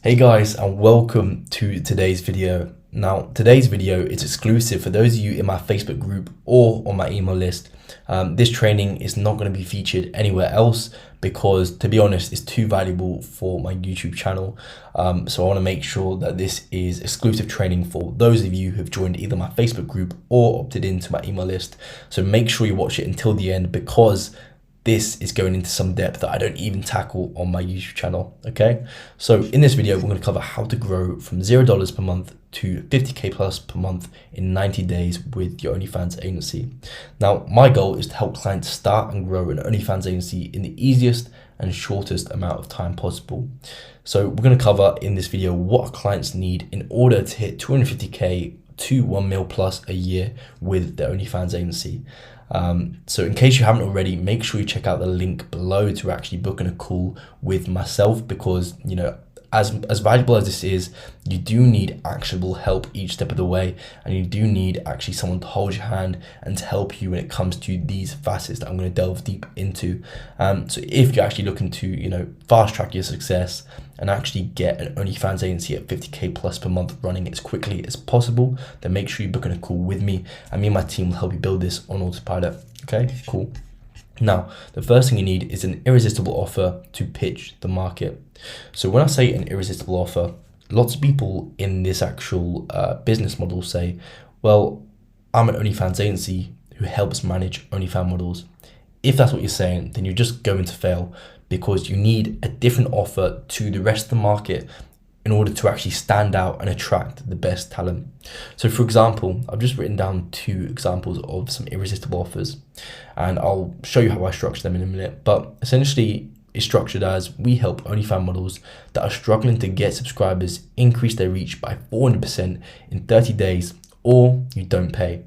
Hey guys, and welcome to today's video. Now, today's video is exclusive for those of you in my Facebook group or on my email list. This training is not going to be featured anywhere else because, to be honest, it's too valuable for my YouTube channel. So I want to make sure that this is exclusive training for those of you who have joined either my Facebook group or opted into my email list. So make sure you watch it until the end because this is going into some depth that I don't even tackle on my YouTube channel, okay? So in this video, we're going to cover how to grow from $0 per month to 50K plus per month in 90 days with your OnlyFans agency. Now, my goal is to help clients start and grow an OnlyFans agency in the easiest and shortest amount of time possible. So we're going to cover in this video what clients need in order to hit 250K to 1 mil plus a year with their OnlyFans agency. So in case you haven't already, make sure you check out the link below to actually book in a call with myself because, you know, as valuable as this is, you do need actionable help each step of the way, and you do need actually someone to hold your hand and to help you when it comes to these facets that I'm going to delve deep into. So if you're actually looking to, you know, fast track your success and actually get an OnlyFans agency at 50K plus per month running as quickly as possible, then make sure you book in a call with me, and me and my team will help you build this on autopilot. Okay, cool. Now, the first thing you need is an irresistible offer to pitch the market. So when I say an irresistible offer, lots of people in this actual business model say, well, I'm an OnlyFans agency who helps manage OnlyFans models. If that's what you're saying, then you're just going to fail because you need a different offer to the rest of the market in order to actually stand out and attract the best talent. So for example, I've just written down 2 examples of some irresistible offers, and I'll show you how I structure them in a minute. But essentially, it's structured as: we help OnlyFans models that are struggling to get subscribers increase their reach by 400% in 30 days, or you don't pay.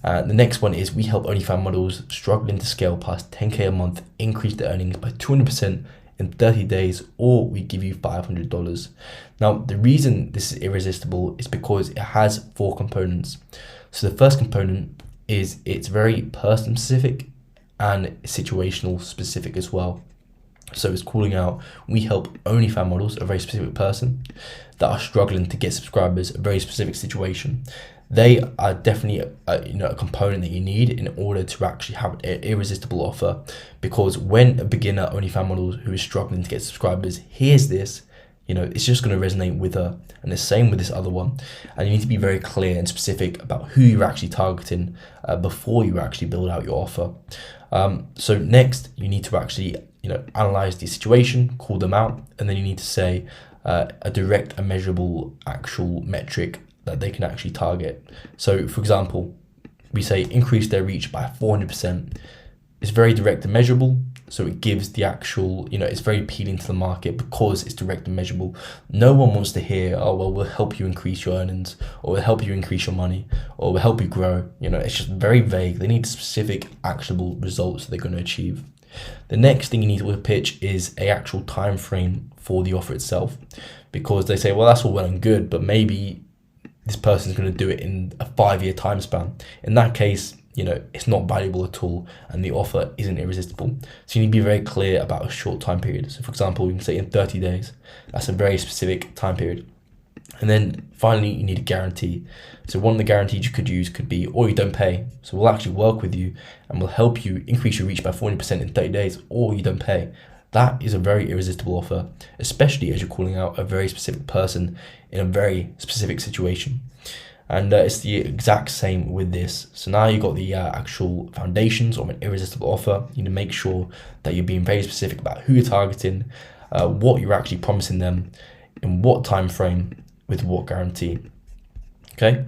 The next one is: we help OnlyFans models struggling to scale past 10K a month increase their earnings by 200% in 30 days, or we give you $500. Now, the reason this is irresistible is because it has 4 components. So the first component is it's very person specific and situational specific as well. So it's calling out: we help OnlyFans models, a very specific person, that are struggling to get subscribers, a very specific situation. They are definitely a component that you need in order to actually have an irresistible offer, because when a beginner OnlyFans model who is struggling to get subscribers hears this, you know, it's just going to resonate with her. And the same with this other one. And you need to be very clear and specific about who you're actually targeting before you actually build out your offer. So next, you need to actually, you know, analyze the situation, call them out, and then you need to say a direct and measurable actual metric that they can actually target. So for example, we say increase their reach by 400%. It's very direct and measurable, so it gives the actual, you know, it's very appealing to the market because it's direct and measurable. No one wants to hear, oh, well, we'll help you increase your earnings, or we'll help you increase your money, or we'll help you grow. You know, it's just very vague. They need specific actionable results that they're going to achieve. The next thing you need to pitch is a actual time frame for the offer itself, because they say, well, that's all well and good, but maybe this person's going to do it in a 5-year time span. In that case, you know, it's not valuable at all, and the offer isn't irresistible. So you need to be very clear about a short time period. So for example, you can say in 30 days. That's a very specific time period. And then finally, you need a guarantee. So one of the guarantees you could use could be, or you don't pay. So we'll actually work with you and we'll help you increase your reach by 40% in 30 days, or you don't pay. That is a very irresistible offer, especially as you're calling out a very specific person in a very specific situation. And it's the exact same with this. So now you've got the actual foundations of an irresistible offer. You need to make sure that you're being very specific about who you're targeting, what you're actually promising them, in what time frame, with what guarantee. Okay.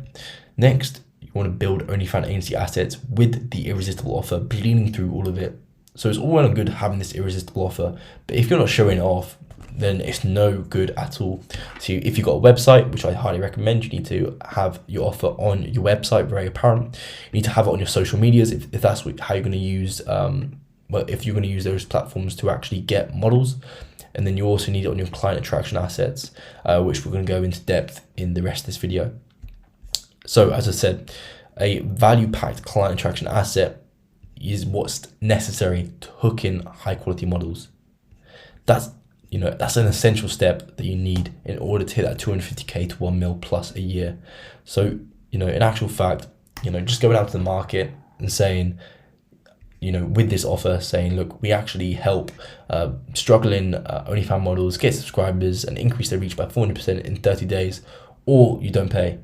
Next, you want to build OnlyFans agency assets with the irresistible offer, bleeding through all of it. So it's all well and good having this irresistible offer, but if you're not showing it off, then it's no good at all. So if you've got a website, which I highly recommend, you need to have your offer on your website, very apparent. You need to have it on your social medias if that's how you're going to use, if you're going to use those platforms to actually get models. And then you also need it on your client attraction assets, which we're going to go into depth in the rest of this video. So as I said, a value-packed client attraction asset is what's necessary to hook in high quality models. That's that's an essential step that you need in order to hit that 250k to 1 mil plus a year. So, in actual fact, just going out to the market and saying, with this offer, saying, look, we actually help struggling OnlyFans models get subscribers and increase their reach by 400% in 30 days, or you don't pay.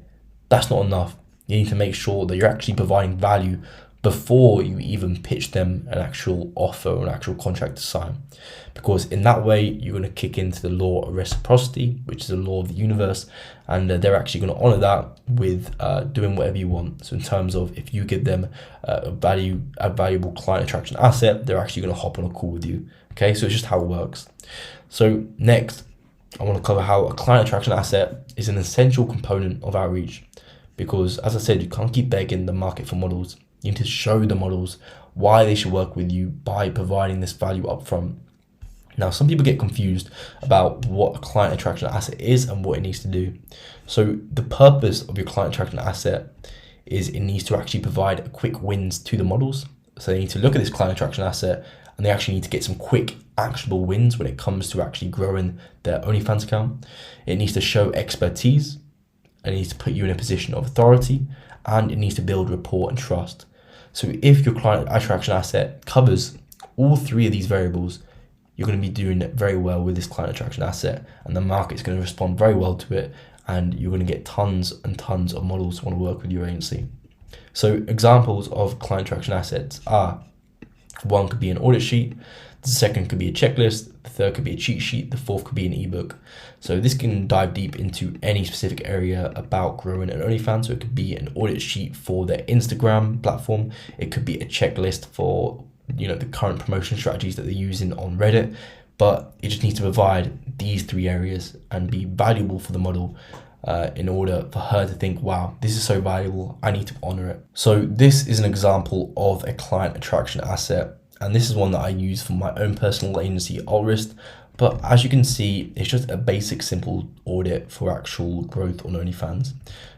That's not enough. You need to make sure that you're actually providing value before you even pitch them an actual offer or an actual contract to sign. Because in that way, you're going to kick into the law of reciprocity, which is a law of the universe, and they're actually going to honor that with doing whatever you want. So in terms of if you give them a valuable client attraction asset, they're actually going to hop on a call with you. Okay, so it's just how it works. So next, I want to cover how a client attraction asset is an essential component of outreach. Because as I said, you can't keep begging the market for models. You need to show the models why they should work with you by providing this value up front. Now, some people get confused about what a client attraction asset is and what it needs to do. So the purpose of your client attraction asset is it needs to actually provide quick wins to the models. So they need to look at this client attraction asset and they actually need to get some quick actionable wins when it comes to actually growing their OnlyFans account. It needs to show expertise, and it needs to put you in a position of authority, and it needs to build rapport and trust. So if your client attraction asset covers all three of these variables, you're going to be doing very well with this client attraction asset, and the market's going to respond very well to it, and you're going to get tons and tons of models who want to work with your agency. So examples of client attraction assets are, one could be an audit sheet, the second could be a checklist, the third could be a cheat sheet, the fourth could be an ebook. So this can dive deep into any specific area about growing an OnlyFans. So it could be an audit sheet for their Instagram platform. It could be a checklist for the current promotion strategies that they're using on Reddit. But it just needs to provide these three areas and be valuable for the model in order for her to think, wow, this is so valuable, I need to honor it. So this is an example of a client attraction asset. And this is one that I use for my own personal agency, Alrist. But as you can see, it's just a basic, simple audit for actual growth on OnlyFans.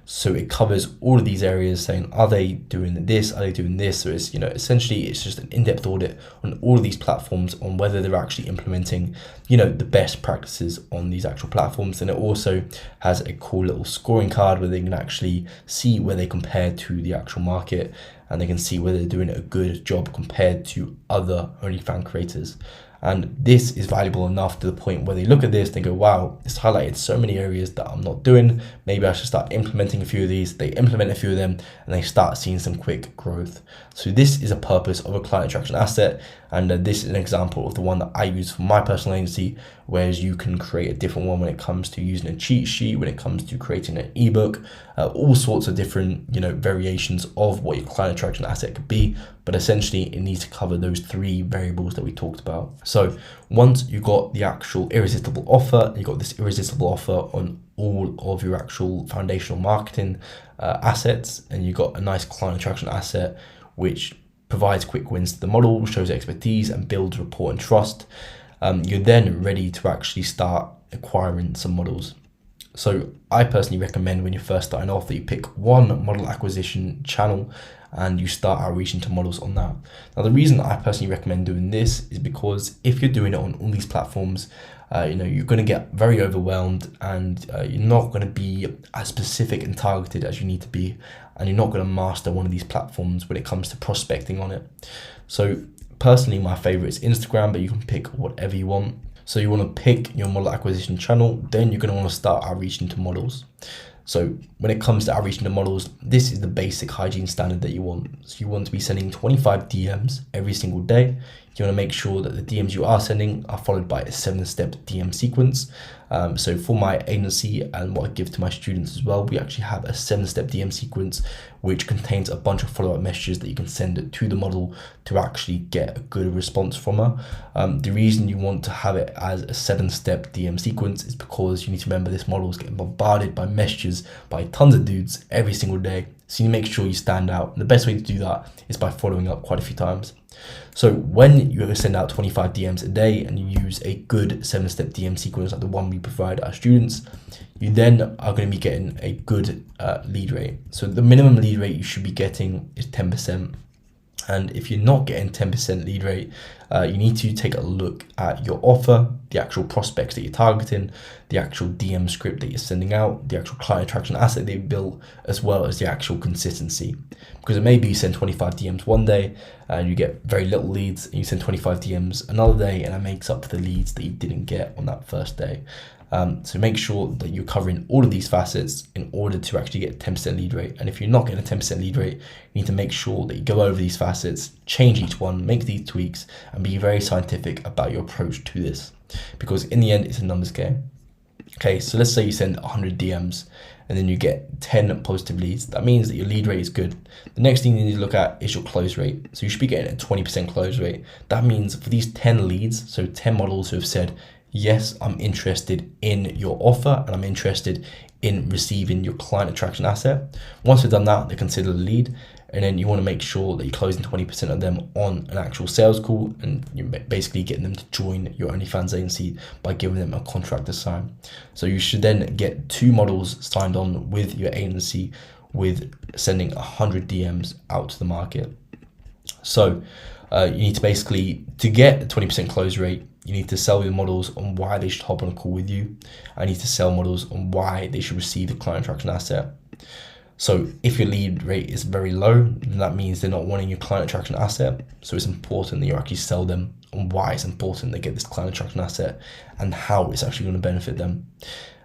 So it covers all of these areas, saying, are they doing this? Are they doing this? So it's, essentially it's just an in-depth audit on all of these platforms on whether they're actually implementing, the best practices on these actual platforms. And it also has a cool little scoring card where they can actually see where they compare to the actual market, and they can see whether they're doing a good job compared to other OnlyFans creators. And this is valuable enough to the point where they look at this, they go, wow, it's highlighted so many areas that I'm not doing. Maybe I should start implementing a few of these. They implement a few of them and they start seeing some quick growth. So this is a purpose of a client attraction asset. And this is an example of the one that I use for my personal agency, whereas you can create a different one when it comes to using a cheat sheet, when it comes to creating an ebook, all sorts of different, variations of what your client attraction asset could be. But essentially it needs to cover those three variables that we talked about. So once you got the actual irresistible offer, you got this irresistible offer on all of your actual foundational marketing assets, and you got a nice client attraction asset, which provides quick wins to the model, shows expertise and builds rapport and trust. You're then ready to actually start acquiring some models. So I personally recommend when you're first starting off that you pick one model acquisition channel and you start outreaching to models on that. Now, the reason I personally recommend doing this is because if you're doing it on all these platforms, you're going to get very overwhelmed, and you're not going to be as specific and targeted as you need to be, and you're not going to master one of these platforms when it comes to prospecting on it. So personally, my favorite is Instagram, but you can pick whatever you want. So you want to pick your model acquisition channel, then you're going to want to start outreaching to models. So when it comes to outreaching to models, this is the basic hygiene standard that you want. So you want to be sending 25 DMs every single day. You want to make sure that the DMs you are sending are followed by a 7-step DM sequence. So for my agency and what I give to my students as well, we actually have a 7-step DM sequence, which contains a bunch of follow-up messages that you can send to the model to actually get a good response from her. The reason you want to have it as a 7-step DM sequence is because you need to remember this model is getting bombarded by messages by tons of dudes every single day. So you make sure you stand out. And the best way to do that is by following up quite a few times. So when you send out 25 DMs a day and you use a good 7-step DM sequence like the one we provide our students, you then are going to be getting a good lead rate. So the minimum lead rate you should be getting is 10%. And if you're not getting 10% lead rate, you need to take a look at your offer, the actual prospects that you're targeting, the actual DM script that you're sending out, the actual client attraction asset they built, as well as the actual consistency. Because it may be you send 25 DMs one day and you get very little leads, and you send 25 DMs another day and that makes up for the leads that you didn't get on that first day. So make sure that you're covering all of these facets in order to actually get 10% lead rate. And if you're not getting a 10% lead rate, you need to make sure that you go over these facets, change each one, make these tweaks, and be very scientific about your approach to this. Because in the end, it's a numbers game. Okay, so let's say you send 100 DMs and then you get 10 positive leads. That means that your lead rate is good. The next thing you need to look at is your close rate. So you should be getting a 20% close rate. That means for these 10 leads, so 10 models who have said, yes, I'm interested in your offer and I'm interested in receiving your client attraction asset. Once they've done that, they consider the lead, and then you want to make sure that you're closing 20% of them on an actual sales call, and you're basically getting them to join your OnlyFans agency by giving them a contract to sign. So you should then get 2 models signed on with your agency with sending 100 DMs out to the market. So you need to basically, to get a 20% close rate, you need to sell your models on why they should hop on a call with you. I need to sell models on why they should receive the client attraction asset. So if your lead rate is very low, then that means they're not wanting your client attraction asset. So it's important that you actually sell them on why it's important they get this client attraction asset and how it's actually going to benefit them.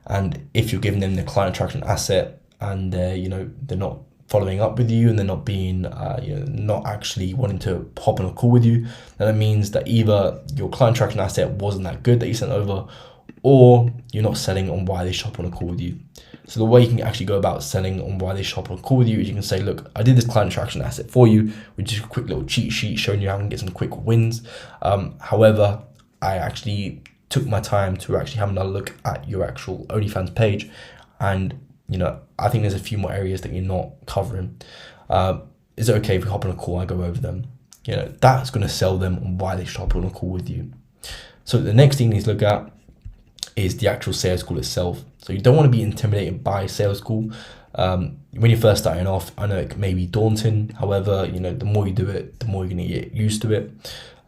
And if you're giving them the client attraction asset and they're not following up with you and they're not being not actually wanting to hop on a call with you, then it means that either your client attraction asset wasn't that good that you sent over, or you're not selling on why they should hop on a call with you. So the way you can actually go about selling on why they should hop on a call with you is you can say, look, I did this client attraction asset for you, which is a quick little cheat sheet showing you how to get some quick wins. However, I actually took my time to actually have another look at your actual OnlyFans page, and I think there's a few more areas that you're not covering. Is it okay if we hop on a call? I go over them. That's going to sell them on why they should hop on a call with you. So the next thing you need to look at is the actual sales call itself. So you don't want to be intimidated by a sales call. When you're first starting off, I know it may be daunting. However, the more you do it, the more you're going to get used to it.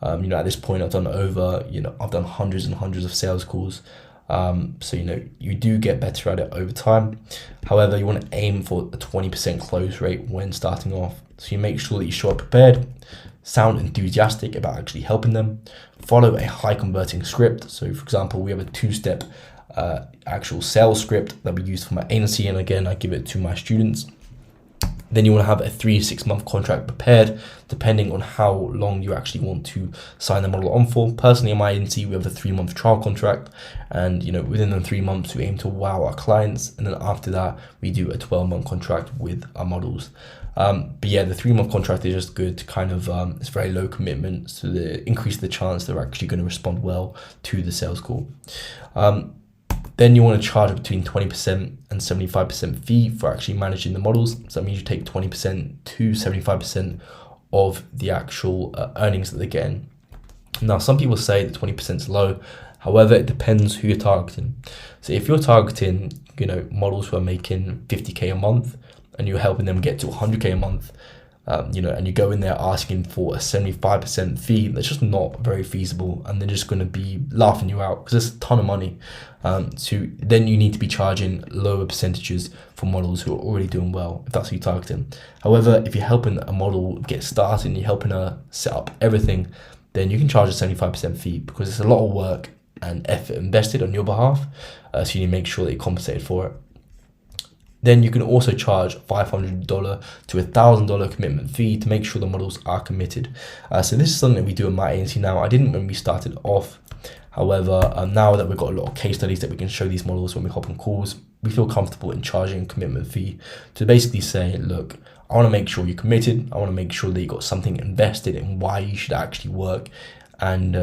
At this point, I've done hundreds and hundreds of sales calls. So you do get better at it over time. However, you want to aim for a 20% close rate when starting off. So you make sure that you show up prepared, sound enthusiastic about actually helping them, follow a high converting script. So for example, we have a 2-step actual sales script that we use for my agency, and again, I give it to my students. Then you want to have a 3 to 6 month contract prepared, depending on how long you actually want to sign the model on for. Personally, in my agency, we have a 3-month trial contract, and within the 3 months, we aim to wow our clients, and then after that, we do a 12-month contract with our models. But yeah, the 3-month contract is just good to kind of, it's very low commitment, so they increase the chance they're actually going to respond well to the sales call. Then you want to charge between 20% and 75% fee for actually managing the models. So that means you take 20% to 75% of the actual earnings that they're getting. Now, some people say that 20% is low. However, it depends who you're targeting. So if you're targeting, models who are making 50K a month and you're helping them get to 100K a month, and you go in there asking for a 75% fee, that's just not very feasible, and they're just going to be laughing you out because it's a ton of money. So then you need to be charging lower percentages for models who are already doing well, if that's who you're targeting. However, if you're helping a model get started and you're helping her set up everything, then you can charge a 75% fee because it's a lot of work and effort invested on your behalf. So you need to make sure that you're compensated for it. Then you can also charge $500 to $1,000 commitment fee to make sure the models are committed. So this is something that we do in my agency now. I didn't when we started off. However, now that we've got a lot of case studies that we can show these models when we hop on calls, we feel comfortable in charging a commitment fee to basically say, look, I want to make sure you're committed. I want to make sure that you got something invested in why you should actually work and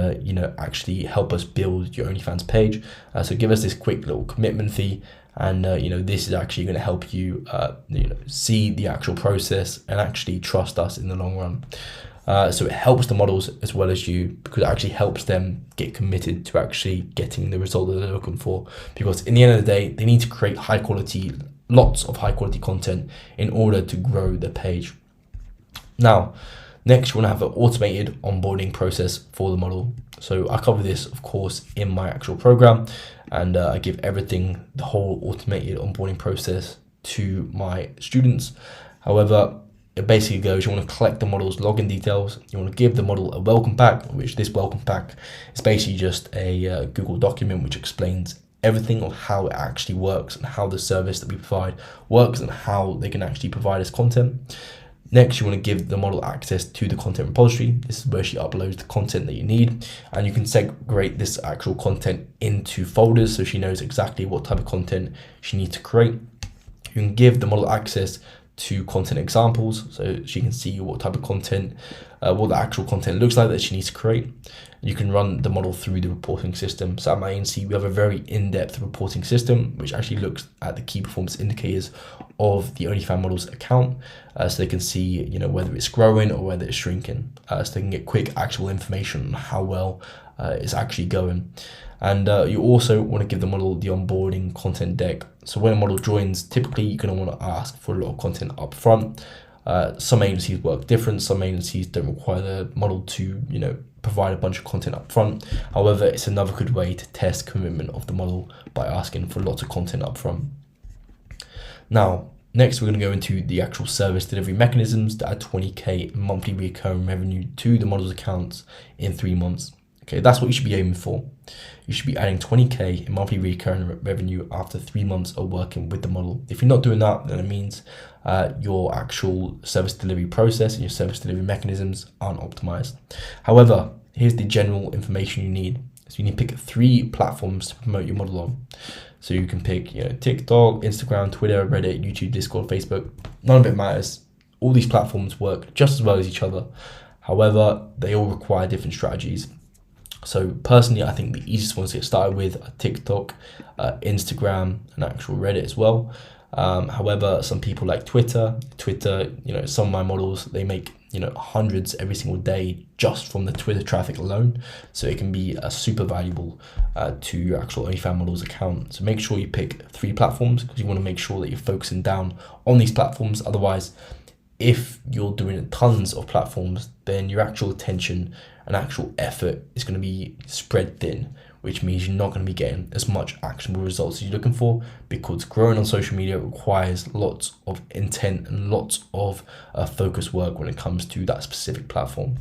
actually help us build your OnlyFans page. So give us this quick little commitment fee. And this is actually going to help you see the actual process and actually trust us in the long run. So it helps the models as well as you, because it actually helps them get committed to actually getting the result that they're looking for. Because in the end of the day, they need to create lots of high quality content in order to grow their page. Now, Next, you want to have an automated onboarding process for the model. So I cover this, of course, in my actual program, and I give everything, the whole automated onboarding process to my students. However, it basically goes, you want to collect the model's login details, you want to give the model a welcome pack, which this welcome pack is basically just a Google document which explains everything on how it actually works and how the service that we provide works and how they can actually provide us content. Next, you want to give the model access to the content repository. This is where she uploads the content that you need, and you can segregate this actual content into folders so she knows exactly what type of content she needs to create. You can give the model access to content examples so she can see what type of content, what the actual content looks like that she needs to create. You can run the model through the reporting system. So at my agency, we have a very in-depth reporting system which actually looks at the key performance indicators of the OnlyFans model's account, so they can see, whether it's growing or whether it's shrinking, so they can get quick actual information on how well it's actually going. And you also want to give the model the onboarding content deck. So when a model joins, typically you're going to want to ask for a lot of content up front. Some agencies work different. Some agencies don't require the model to, provide a bunch of content up front. However, it's another good way to test commitment of the model by asking for lots of content up front. Now, next we're going to go into the actual service delivery mechanisms to add 20k monthly recurring revenue to the model's accounts in 3 months. Okay, that's what you should be aiming for. You should be adding 20k in monthly recurring revenue after 3 months of working with the model. If you're not doing that, then it means your actual service delivery process and your service delivery mechanisms aren't optimized. However, here's the general information you need. So you need to pick 3 platforms to promote your model on. So you can pick, TikTok, Instagram, Twitter, Reddit, YouTube, Discord, Facebook. None of it matters. All these platforms work just as well as each other. However, they all require different strategies. So personally, I think the easiest ones to get started with are TikTok, Instagram, and actual Reddit as well. However, some people like Twitter, some of my models, they make, hundreds every single day just from the Twitter traffic alone. So it can be super valuable to your actual OnlyFans model's account. So make sure you pick 3 platforms because you want to make sure that you're focusing down on these platforms. Otherwise, if you're doing tons of platforms, then your actual attention and actual effort is going to be spread thin, which means you're not going to be getting as much actionable results as you're looking for, because growing on social media requires lots of intent and lots of focus work when it comes to that specific platform.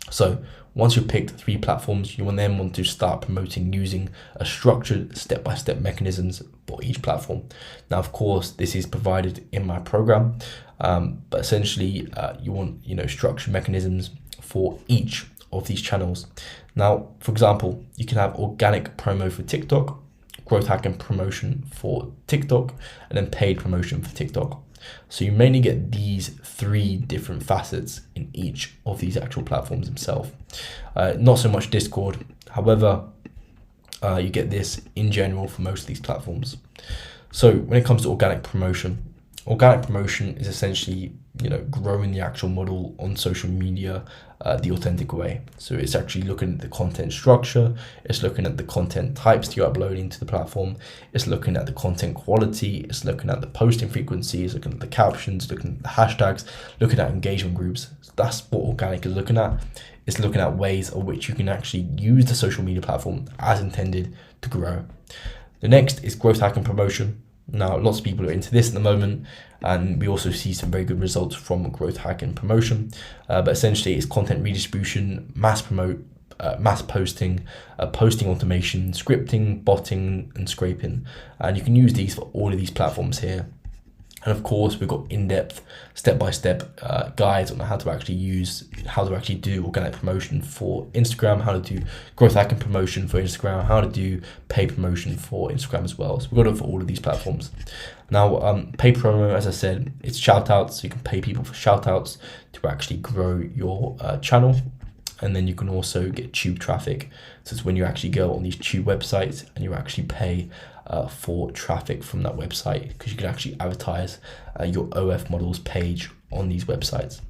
So once you've picked 3 platforms, you will then want to start promoting using a structured step-by-step mechanisms for each platform. Now, of course, this is provided in my program, but essentially you want structured mechanisms for each of these channels. Now, for example, you can have organic promo for TikTok, growth hacking promotion for TikTok, and then paid promotion for TikTok. So you mainly get these 3 different facets in each of these actual platforms themselves. Not so much Discord. However, you get this in general for most of these platforms. So when it comes to organic promotion is essentially, growing the actual model on social media the authentic way. So it's actually looking at the content structure, it's looking at the content types that you're uploading to the platform, it's looking at the content quality, it's looking at the posting frequency, it's looking at the captions, looking at the hashtags, looking at engagement groups. So that's what organic is looking at. It's looking at ways of which you can actually use the social media platform as intended to grow. The next is growth hacking promotion. Now, lots of people are into this at the moment, and we also see some very good results from growth hacking promotion. But essentially, it's content redistribution, mass posting, posting automation, scripting, botting, and scraping. And you can use these for all of these platforms here. And of course, we've got in-depth, step-by-step guides on how to actually do organic promotion for Instagram, how to do growth hacking promotion for Instagram, how to do paid promotion for Instagram as well. So we've got it for all of these platforms. Now, paid promo, as I said, it's shout-outs. So you can pay people for shout-outs to actually grow your channel. And then you can also get tube traffic. So it's when you actually go on these tube websites and you actually pay for traffic from that website, because you can actually advertise your OF models page on these websites.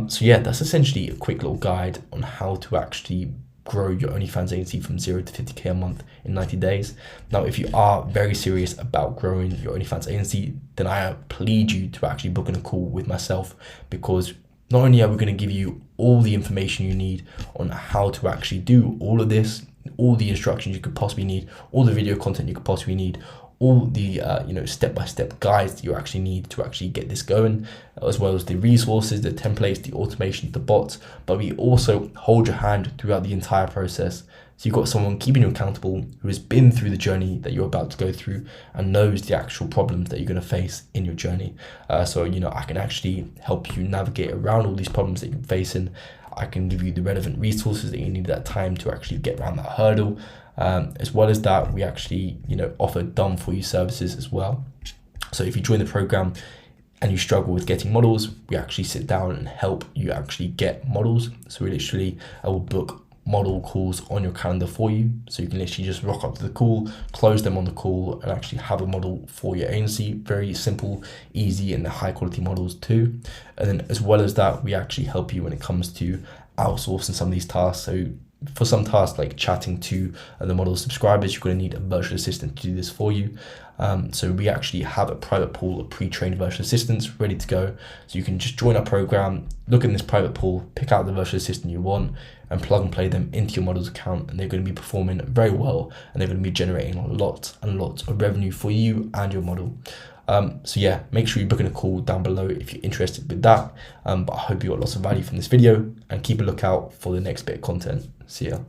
So yeah, that's essentially a quick little guide on how to actually grow your OnlyFans agency from 0 to 50k a month in 90 days. Now, if you are very serious about growing your OnlyFans agency, then I plead you to actually book in a call with myself, because not only are we going to give you all the information you need on how to actually do all of this, all the instructions you could possibly need, all the video content you could possibly need, all the step-by-step guides that you actually need to actually get this going, as well as the resources, the templates, the automations, the bots. But we also hold your hand throughout the entire process. So you've got someone keeping you accountable who has been through the journey that you're about to go through and knows the actual problems that you're going to face in your journey. So I can actually help you navigate around all these problems that you're facing. I can give you the relevant resources that you need at that time to actually get around that hurdle. As well as that, we actually offer done for you services as well. So if you join the program and you struggle with getting models, we actually sit down and help you actually get models. So I will book model calls on your calendar for you, so you can literally just rock up to the call, close them on the call, and actually have a model for your agency. Very simple, easy, and high quality models too. And then as well as that, we actually help you when it comes to outsourcing some of these tasks. So for some tasks like chatting to the model subscribers, you're going to need a virtual assistant to do this for you. So we actually have a private pool of pre-trained virtual assistants ready to go. So you can just join our program, look in this private pool, pick out the virtual assistant you want, and plug and play them into your model's account, and they're going to be performing very well, and they're going to be generating lots and lots of revenue for you and your model. So yeah, make sure you book in a call down below if you're interested with that. But I hope you got lots of value from this video, and keep a lookout for the next bit of content. See ya.